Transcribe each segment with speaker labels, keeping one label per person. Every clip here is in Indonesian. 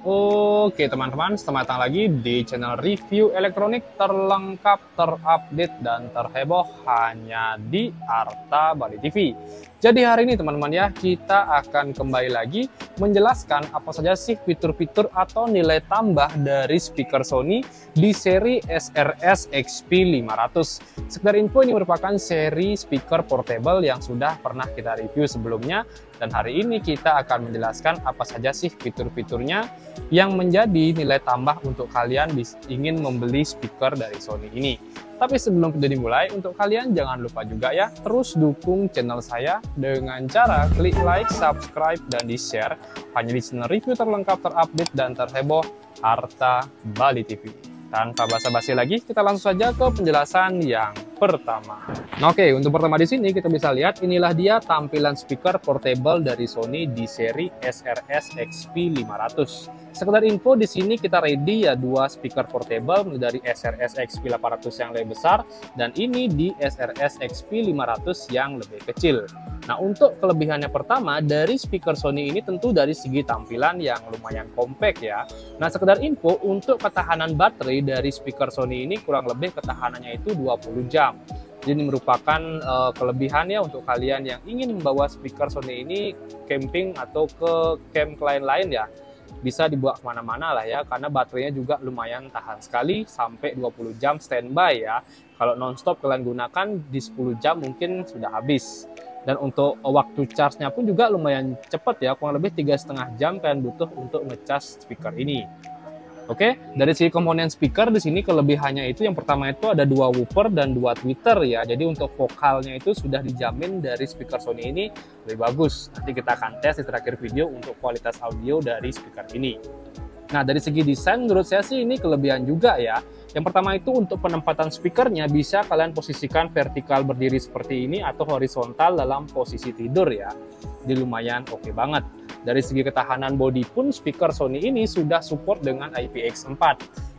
Speaker 1: Oke teman-teman, selamat datang lagi di channel review elektronik terlengkap, terupdate, dan terheboh hanya di Arta Bali TV. Jadi hari ini teman-teman ya, kita akan kembali lagi menjelaskan apa saja sih fitur-fitur atau nilai tambah dari speaker Sony di seri SRS XP500. Sekedar info, ini merupakan seri speaker portable yang sudah pernah kita review sebelumnya. Dan hari ini kita akan menjelaskan apa saja sih fitur-fiturnya yang menjadi nilai tambah untuk kalian ingin membeli speaker dari Sony ini. Tapi sebelum video dimulai, untuk kalian jangan lupa juga ya, terus dukung channel saya dengan cara klik like, subscribe, dan di-share hanya di channel review terlengkap, terupdate, dan terheboh Arta Bali TV. Tanpa basa-basi lagi, kita langsung saja ke penjelasan yang pertama. Oke, untuk pertama di sini kita bisa lihat inilah dia tampilan speaker portable dari Sony di seri SRS XP500. Sekedar info, di sini kita ready ya dua speaker portable dari SRS XP800 yang lebih besar dan ini di SRS XP500 yang lebih kecil. Nah, untuk kelebihannya pertama dari speaker Sony ini tentu dari segi tampilan yang lumayan compact ya. Nah, sekedar info, untuk ketahanan baterai dari speaker Sony ini kurang lebih ketahanannya itu 20 jam. Jadi ini merupakan kelebihan ya untuk kalian yang ingin membawa speaker Sony ini camping atau ke camp lain ya. Bisa dibawa kemana-mana lah ya, karena baterainya juga lumayan tahan sekali sampai 20 jam standby ya. Kalau nonstop kalian gunakan di 10 jam mungkin sudah habis. Dan untuk waktu charge-nya pun juga lumayan cepat ya, kurang lebih 3,5 jam kalian butuh untuk ngecas speaker ini. Oke, dari segi komponen speaker di sini kelebihannya itu yang pertama itu ada dua woofer dan dua tweeter ya. Jadi untuk vokalnya itu sudah dijamin dari speaker Sony ini lebih bagus. Nanti kita akan tes di terakhir video untuk kualitas audio dari speaker ini. Nah, dari segi desain menurut saya sih ini kelebihan juga ya. Yang pertama itu untuk penempatan speakernya bisa kalian posisikan vertikal berdiri seperti ini atau horizontal dalam posisi tidur ya. Jadi lumayan oke banget. Dari segi ketahanan bodi pun speaker Sony ini sudah support dengan IPX4.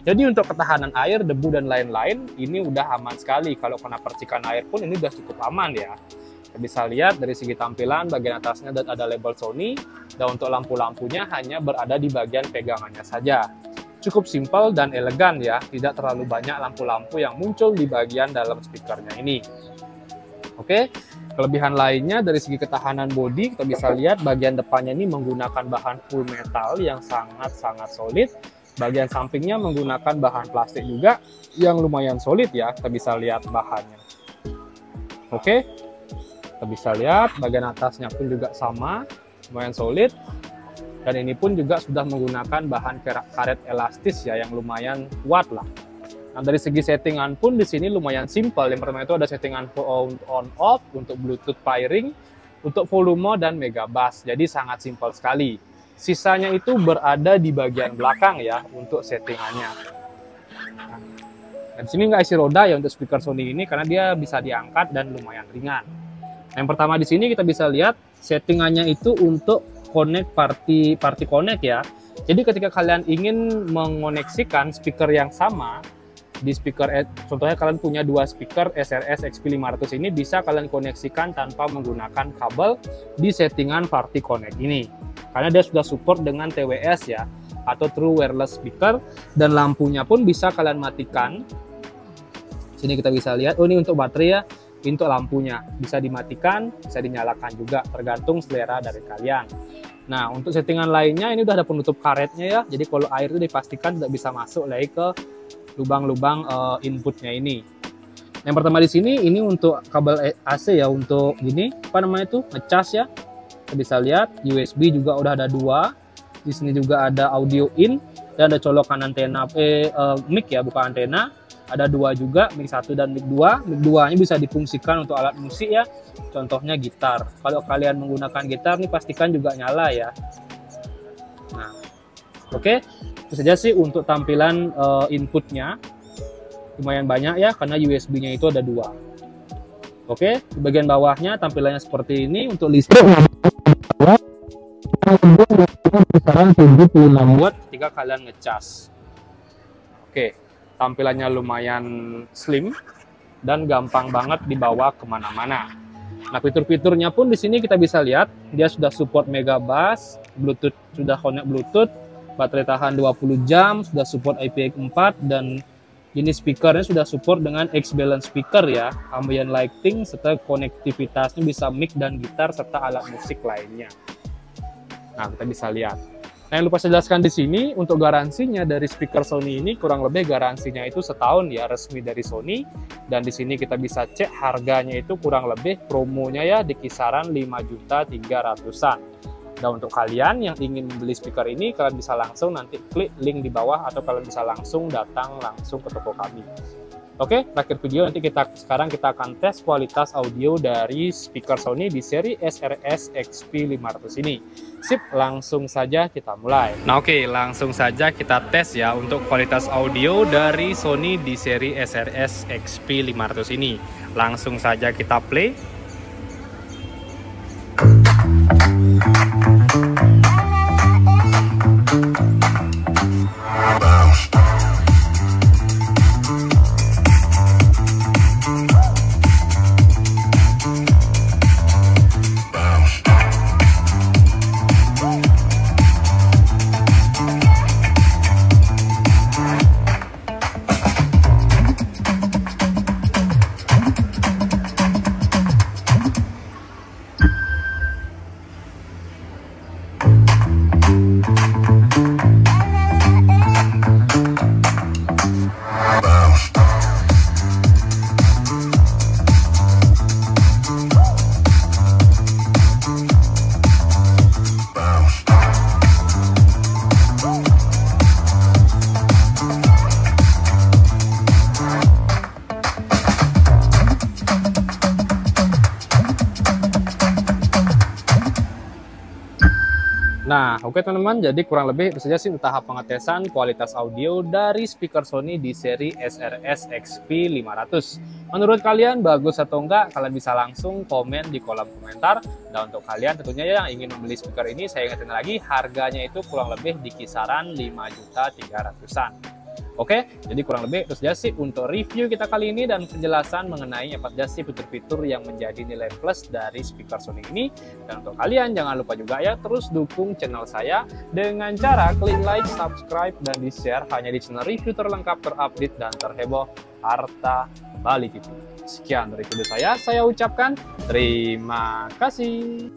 Speaker 1: Jadi untuk ketahanan air, debu, dan lain-lain ini udah aman sekali. Kalau kena percikan air pun ini udah cukup aman ya. Kita bisa lihat dari segi tampilan bagian atasnya ada label Sony. Dan untuk lampu-lampunya hanya berada di bagian pegangannya saja. Cukup simpel dan elegan ya. Tidak terlalu banyak lampu-lampu yang muncul di bagian dalam speakernya ini. Oke, kelebihan lainnya dari segi ketahanan bodi kita bisa lihat bagian depannya ini menggunakan bahan full metal yang sangat-sangat solid. Bagian sampingnya menggunakan bahan plastik juga yang lumayan solid ya. Kita bisa lihat bahannya. Oke, kita bisa lihat bagian atasnya pun juga sama, lumayan solid. Dan ini pun juga sudah menggunakan bahan karet elastis ya yang lumayan kuat lah. Nah, dari segi settingan pun di sini lumayan simpel. Yang pertama itu ada settingan on off untuk Bluetooth pairing, untuk volume dan mega bass. Jadi sangat simpel sekali. Sisanya itu berada di bagian belakang ya untuk settingannya. Nah, dan di sini nggak isi roda ya untuk speaker Sony ini karena dia bisa diangkat dan lumayan ringan. Nah, yang pertama di sini kita bisa lihat settingannya itu untuk connect party connect ya. Jadi ketika kalian ingin mengoneksikan speaker yang sama di speaker, contohnya kalian punya dua speaker SRS XP500 ini bisa kalian koneksikan tanpa menggunakan kabel di settingan Party Connect ini. Karena dia sudah support dengan TWS ya, atau True Wireless Speaker, dan lampunya pun bisa kalian matikan. Sini kita bisa lihat, oh ini untuk baterai ya, untuk lampunya bisa dimatikan, bisa dinyalakan juga, tergantung selera dari kalian. Nah, untuk settingan lainnya ini udah ada penutup karetnya ya, jadi kalau air itu dipastikan tidak bisa masuk lagi ke lubang-lubang inputnya ini. Yang pertama di sini ini untuk kabel AC ya, untuk gini apa namanya itu ngecas ya. Kita bisa lihat USB juga udah ada dua. Di sini juga ada audio in dan ada colokan antena mic ya, bukan antena. Ada dua juga, mic 1 dan mic 2. Mic 2-nya bisa difungsikan untuk alat musik ya. Contohnya gitar. Kalau kalian menggunakan gitar nih pastikan juga nyala ya. Nah, oke. Itu saja sih untuk tampilan inputnya. Lumayan banyak ya karena USB-nya itu ada dua. Oke, di bagian bawahnya tampilannya seperti ini. Untuk listrik kisaran 76 watt ketika kalian ngecas. Oke, tampilannya lumayan slim dan gampang banget dibawa kemana-mana. Nah, fitur-fiturnya pun di sini kita bisa lihat dia sudah support mega bass, Bluetooth, sudah connect Bluetooth, baterai tahan 20 jam, sudah support IPX4, dan jenis speakernya sudah support dengan X-Balance speaker ya, ambient lighting, serta konektivitasnya bisa mic dan gitar, serta alat musik lainnya. Nah, kita bisa lihat. Nah, yang lupa saya jelaskan di sini, untuk garansinya dari speaker Sony ini kurang lebih garansinya itu setahun ya, resmi dari Sony. Dan di sini kita bisa cek harganya itu kurang lebih promonya ya di kisaran 5.300.000-an. Dan untuk kalian yang ingin membeli speaker ini, kalian bisa langsung nanti klik link di bawah atau kalian bisa langsung datang langsung ke toko kami. Oke, terakhir video nanti sekarang kita akan tes kualitas audio dari speaker Sony di seri SRS XP500 ini. Sip, langsung saja kita mulai. Nah, oke, langsung saja kita tes ya untuk kualitas audio dari Sony di seri SRS XP500 ini. Langsung saja kita play. Nah, oke teman-teman, jadi kurang lebih itu saja sih tahap pengetesan kualitas audio dari speaker Sony di seri SRS XP500. Menurut kalian bagus atau enggak? Kalian bisa langsung komen di kolom komentar. Dan untuk kalian tentunya yang ingin membeli speaker ini, saya ingetin lagi, harganya itu kurang lebih di kisaran 5.300.000-an. Oke, jadi kurang lebih itu saja sih untuk review kita kali ini dan penjelasan mengenai apa saja sih fitur-fitur yang menjadi nilai plus dari speaker Sony ini. Dan untuk kalian jangan lupa juga ya terus dukung channel saya dengan cara klik like, subscribe, dan di-share hanya di channel review terlengkap, terupdate, dan terheboh Harta Bali TV. Sekian dari video saya ucapkan terima kasih.